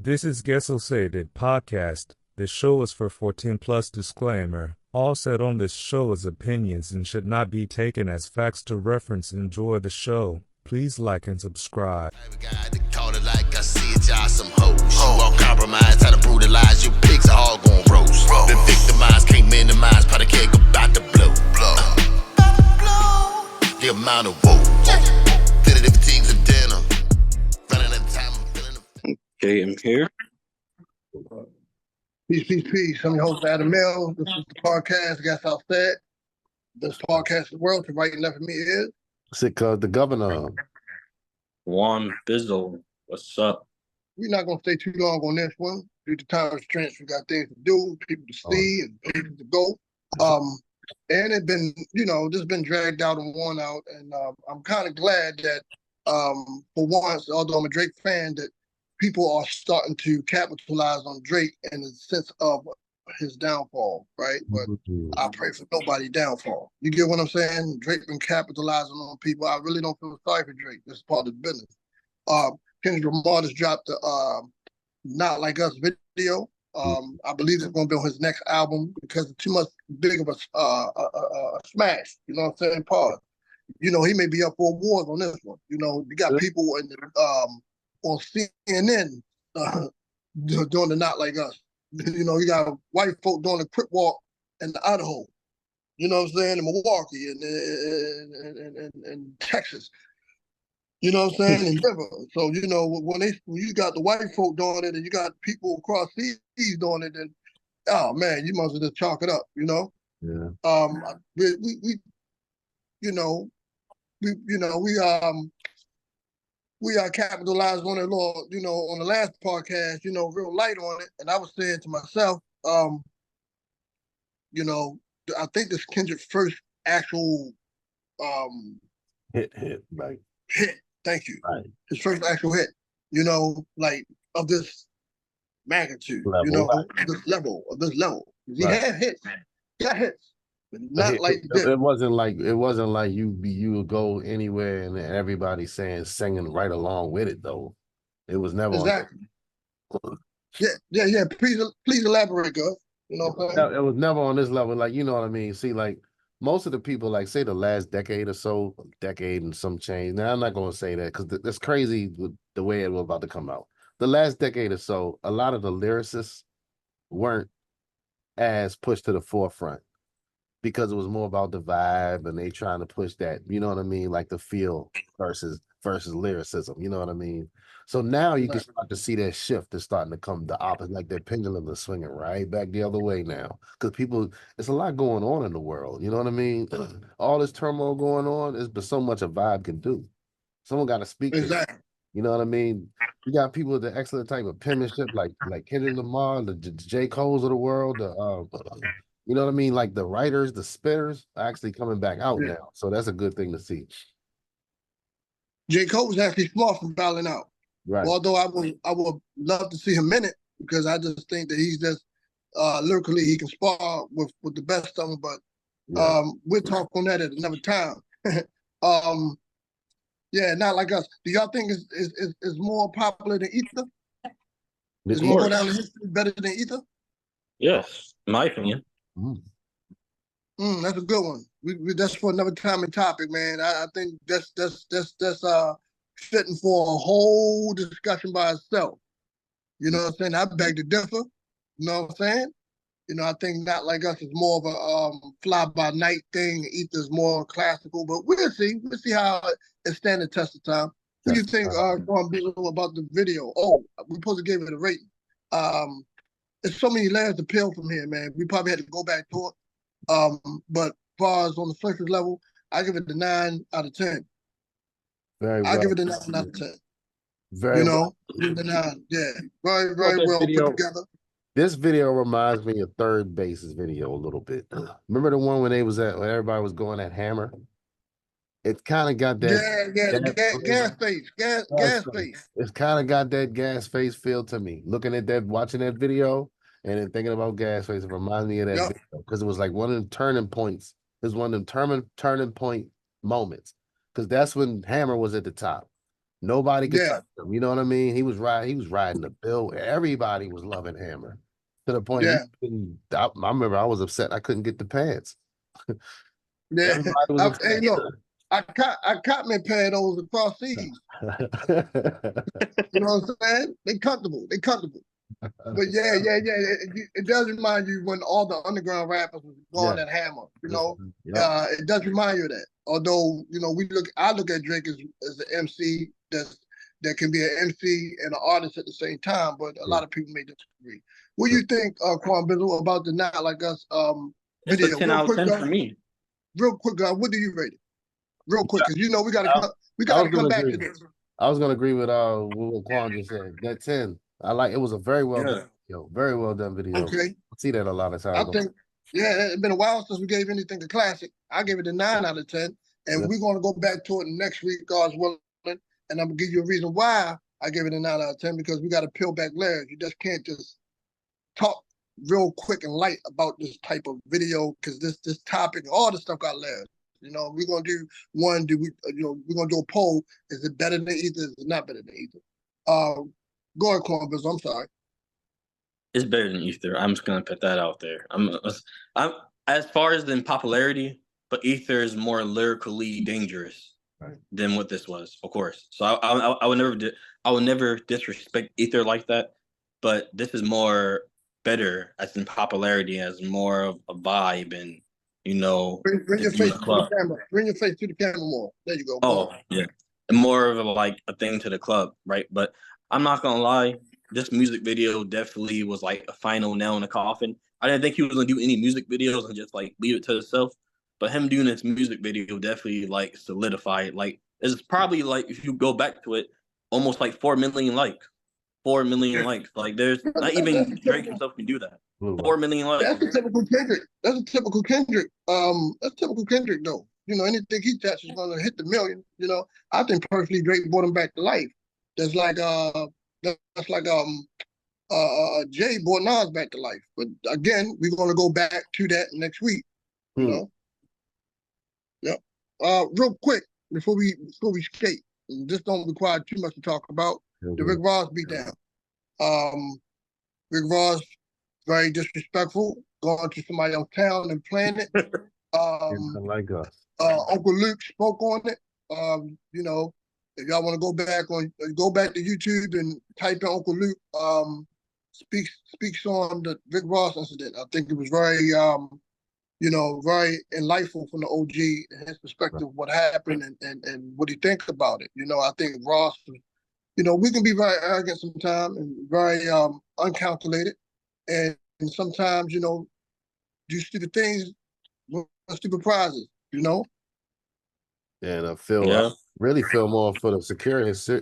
This is Gessel podcast. This show is for 14 plus disclaimer. All said on this show is opinions and should not be taken as facts to reference. Enjoy the show. Please like and subscribe. Call it like I see it, y'all some hoes. You won't compromise, how to brutalize you pigs are all gon' roast. Been victimized, can't minimize, probably can't go about to blow. The amount of woe. Feeling the fatigues of dinner. Running out of time, I'm feeling the... Okay, I'm here. Peace. I'm your host, Adam Mills. This is the podcast, Guess How Said. This podcast in the world to right and left of me is... Sick the governor. Juan Bizzle, what's up? We're not going to stay too long on this one. Due to time restraints, we got things to do, people to see, and people to go. And it's been, just been dragged out and worn out. And I'm kind of glad that, for once, although I'm a Drake fan, that people are starting to capitalize on Drake in the sense of his downfall, right? But I pray for nobody's downfall. You get what I'm saying? Drake been capitalizing on people. I really don't feel sorry for Drake. This is part of the business. Kendrick Lamar just dropped the Not Like Us video. I believe it's going to be on his next album because it's too much big of a smash. You know what I'm saying? Pause. He may be up for awards on this one. You got people in the, on CNN doing the Not Like Us. You got white folk doing the crip walk in Idaho. You know what I'm saying? In Milwaukee and Texas. You know what I'm saying? In Denver. So, when you got the white folk doing it and you got people across seas doing it, then, oh man, you must have just chalk it up, Yeah. We capitalized on it, Lord, on the last podcast, real light on it. And I was saying to myself, I think this Kendrick's first actual hit, right? Hit, thank you. Right. His first actual hit, of this magnitude, of this level. He had hits. He got hits. But not like this. It wasn't like you would go anywhere and everybody singing right along with it though. It was never exactly. Yeah. Please elaborate, Gus. You know what I'm saying? It was never on this level. Like, you know what I mean? See, like most of the people, like say the last decade or so, decade and some change. Now I'm not gonna say that because that's crazy with the way it was about to come out. The last decade or so, a lot of the lyricists weren't as pushed to the forefront, because it was more about the vibe and they trying to push that, you know what I mean? Like the feel versus lyricism, you know what I mean? So now you can start to see that shift is starting to come the opposite, like that pendulum is swinging right back the other way now. Because it's a lot going on in the world, you know what I mean? All this turmoil going on is but so much a vibe can do. Someone got to speak to it. You know what I mean? You got people with the excellent type of penmanship, like Kendrick Lamar, the J. Cole's of the world, you know what I mean? Like the writers, the spitters are actually coming back out now. So that's a good thing to see. J. Cole was actually smart from battling out. Right. Although I would love to see him in it because I just think that he's just lyrically he can spar with the best of them. But we'll talk on that at another time. Not like us. Do y'all think is more popular than Ether? Is more down the history better than Ether? Yes, in my opinion. That's a good one. That's for another time and topic, man. I think that's fitting for a whole discussion by itself. You know what I'm saying? I beg to differ. You know what I'm saying? I think Not Like Us is more of a fly by night thing. Ether's more classical, but we'll see. We'll see how it stands the test of time. What do you think, Juan Bizzle, about the video? Oh, we supposed to give it a rating. There's so many layers to peel from here, man. We probably had to go back to it. But as far as on the surface level, I give it a 9 out of 10. I give it a 9 out of 10. Very well. Give it a 9. Yeah. Very, very well put together. This video reminds me of Third Base's video a little bit. Remember the one when everybody was going at Hammer? It kind of got that gas face. It's kind of got that gas face feel to me. Looking at that, watching that video, and then thinking about gas face, it reminds me of that video because it was like one of them turning points. It was one of them turning point moments because that's when Hammer was at the top. Nobody could Yeah, touch him. You know what I mean? He was riding the bill. Everybody was loving Hammer to the point yeah, I remember I was upset I couldn't get the pants. yeah. Everybody was Hey, upset. look, I caught me a pair of those across seas. You know what I'm saying? They comfortable. They comfortable. But yeah, yeah, yeah. It does remind you when all the underground rappers was Yeah. going at Hammer. Yep. It does remind you of that. Although I look at Drake as an MC that can be an MC and an artist at the same time. But a lot of people may disagree. What do you think, Quan Bizzle, about the Not Like Us It's a video? 10 Real out of quick, 10 for me. what do you rate it? Real quick, because I, we I gotta was gonna come back agree. to this. I was gonna agree with what Quan just said. That 10. I like it was a very well done video. Very well done video. Okay. I see that a lot of I times. think, yeah, it's been a while since we gave anything a classic. I gave it a 9 out of 10. And we're going to go back to it next week, God's willing. And I'm going to give you a reason why I gave it a 9 out of 10, because we got to peel back layers. You just can't just talk real quick and light about this type of video, because this topic, all this stuff got layers. We're going to do one, we're going to do a poll. Is it better than Ether? Is it not better than Ether? Go ahead, Columbus. I'm sorry. It's better than Ether. I'm just gonna put that out there. I'm as far as in popularity, but Ether is more lyrically dangerous than what this was, of course. So I would never disrespect Ether like that. But this is more better as in popularity, as more of a vibe, and Bring your if you in face a to the club. camera. Bring your face to the camera more. There you go. Oh yeah, and more of a thing to the club, right? But I'm not gonna lie, this music video definitely was like a final nail in the coffin. I didn't think he was gonna do any music videos and just like leave it to himself. But him doing this music video definitely like solidified. Like it's probably like, if you go back to it, almost like 4 million likes. 4 million likes. Like there's not even Drake himself can do that. 4 million likes. That's a typical Kendrick. That's typical Kendrick though. Anything he touches is gonna hit the million. I think personally Drake brought him back to life. That's like Jay brought Nas back to life. But again, we're gonna go back to that next week. Yeah. Real quick before we skate, this don't require too much to talk about. The Rick Ross beatdown. Rick Ross, very disrespectful, going to somebody else's town and playing it. Like us. Uncle Luke spoke on it. If y'all want to go back to YouTube and type in Uncle Luke speaks on the Rick Ross incident. I think it was very very enlightful from the OG and his perspective of what happened and what he thinks about it. I think Ross, we can be very arrogant sometimes and very uncalculated, and sometimes do stupid things with stupid prizes. And I really feel more for the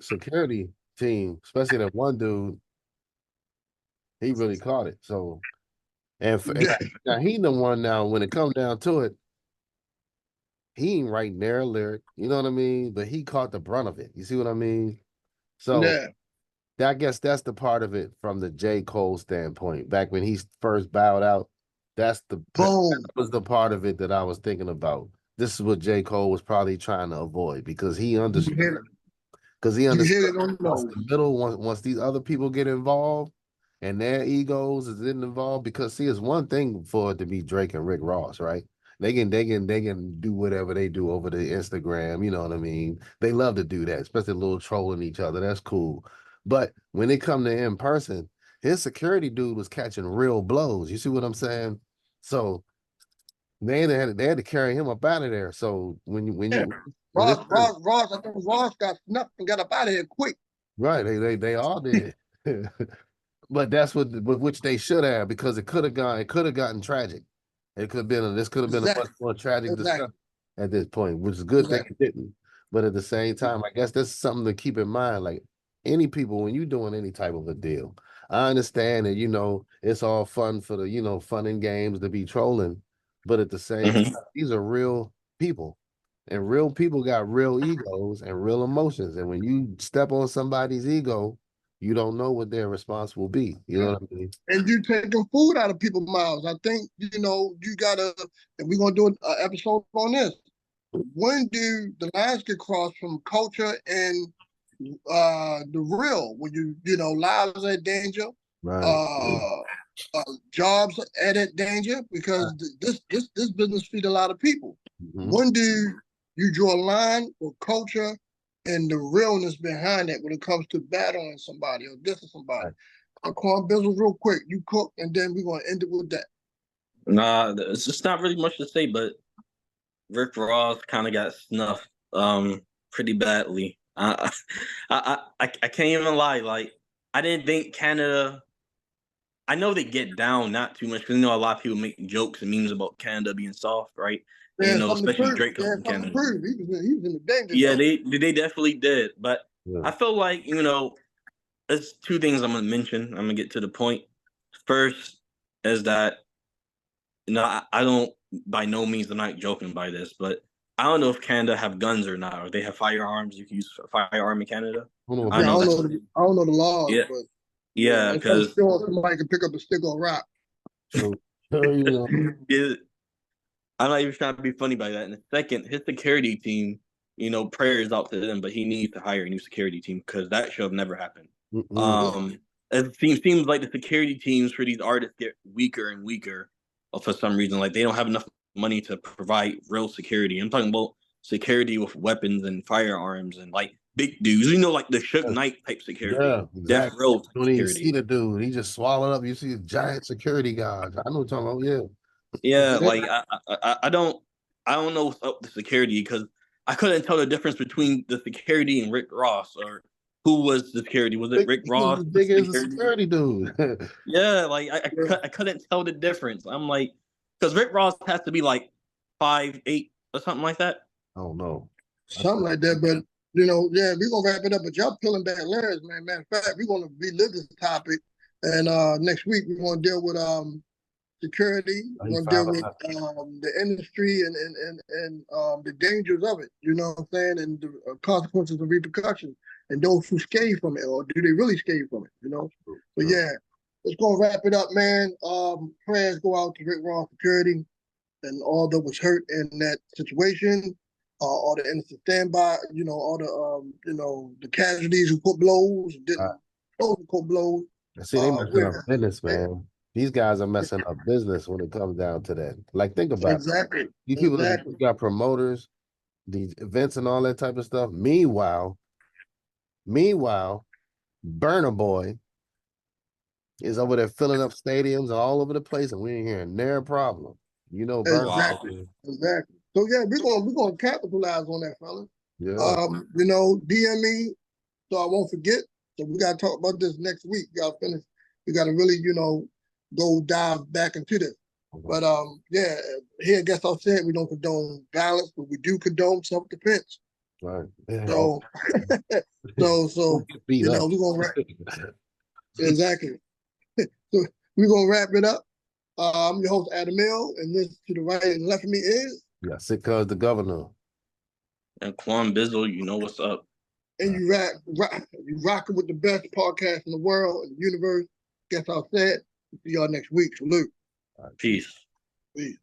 security team, especially that one dude. He really caught it. So, and now he the one now. When it comes down to it, he ain't writing their lyric. You know what I mean? But he caught the brunt of it. You see what I mean? So, I guess that's the part of it from the J. Cole standpoint. Back when he first bowed out, that was the part of it that I was thinking about. This is what J. Cole was probably trying to avoid, because he understood. Because he understood once the middle, once these other people get involved and their egos is involved, because see, it's one thing for it to be Drake and Rick Ross, right? They can do whatever they do over the Instagram, you know what I mean? They love to do that, especially a little trolling each other. That's cool. But when it come to in person, his security dude was catching real blows. You see what I'm saying? So they had to carry him up out of there. So when Ross, I think Ross got snuffed and got up out of here quick. Right, they all did. But that's which they should have, because it could have gotten tragic. This could have been a much more tragic discussion at this point, which is good that it didn't. But at the same time, I guess that's something to keep in mind. Like any people, when you're doing any type of a deal, I understand that it's all fun for the fun and games to be trolling, but at the same time, these are real people. And real people got real egos and real emotions. And when you step on somebody's ego, you don't know what their response will be. You know what I mean? And you taking food out of people's mouths. I think, you gotta, and we're gonna do an episode on this. When do the lines get crossed from culture and the real when you know lives are in danger, Right. jobs are at danger because this business feed a lot of people. Mhm. When do you draw a line with culture and the realness behind it when it comes to battling somebody or dissing somebody? Quan Bizzle, real quick, you cook, and then we're gonna end it with that. Nah, it's just not really much to say, but Rick Ross kind of got snuffed pretty badly. I can't even lie. Like, I didn't think Canada. I know they get down not too much because you know a lot of people make jokes and memes about Canada being soft, right? And, you know, especially Drake comes from Canada. He was in the danger. Yeah, they definitely did. But Yeah. I feel like, you know, there's two things I'm gonna mention. I'm gonna get to the point. First is that, you know, I don't, by no means I'm not joking by this, but I don't know if Canada have guns or not, or they have firearms. You can use a firearm in Canada. I Yeah, know that's I don't know the laws, yeah, but yeah, I'm because sure somebody can pick up a stick or a rock. So, you know, I'm not even trying to be funny by that. And the second, his security team, you know, prayers out to them, but he needs to hire a new security team because that should have never happened. It seems like the security teams for these artists get weaker and weaker for some reason. Like they don't have enough money to provide real security. I'm talking about security with weapons and firearms and like big dudes. You know, like the Suge Knight type security. yeah, Death exactly. row You don't even see security. the dude. He just swallowed up. You see a giant security guard. I know what you're talking about. Yeah, like I don't know what's up with the security because I couldn't tell the difference between the security and Rick Ross or who was the security. Was it Rick He Ross? was as big as a Security? security dude. Yeah, like I couldn't tell the difference. I'm like, because Rick Ross has to be like 5'8" or something like that. I don't know. Something like that. But you know, yeah, we're gonna wrap it up. But y'all peeling back layers, man. Matter of fact, we're gonna relive this topic, and next week we're gonna deal with security. We're gonna deal with the industry and the dangers of it. You know what I'm saying? And the consequences and repercussions, and those who scathe from it, or do they really scathe from it? You know. But yeah, let's go wrap it up, man. Prayers go out to Rick Ross security and all that was hurt in that situation. All the innocent standby, you know, all the the casualties who put blows, didn't put blows. See, they messing up business, man. These guys are messing up business when it comes down to that. Like, think about exactly. These people that got promoters, these events and all that type of stuff. Meanwhile, Burner Boy is over there filling up stadiums all over the place, and we ain't hearing their problem. You know, Burner. Exactly. So yeah, we're gonna capitalize on that, fella. Yeah. You know, DM me so I won't forget. So we gotta talk about this next week. We gotta finish. We gotta really, you know, go dive back into this. But yeah, here I guess I'll say it, we don't condone violence, but we do condone self-defense. Right. So so you know, we're gonna exactly. So we're gonna wrap it up. I'm your host, Adam Mill, and this to the right and left of me is Sick cuz the governor. And Quan Bizzle, you know what's up. And you rocking with the best podcast in the world, in the universe. Guess I'll say it. See y'all next week. Salute. Peace. Peace.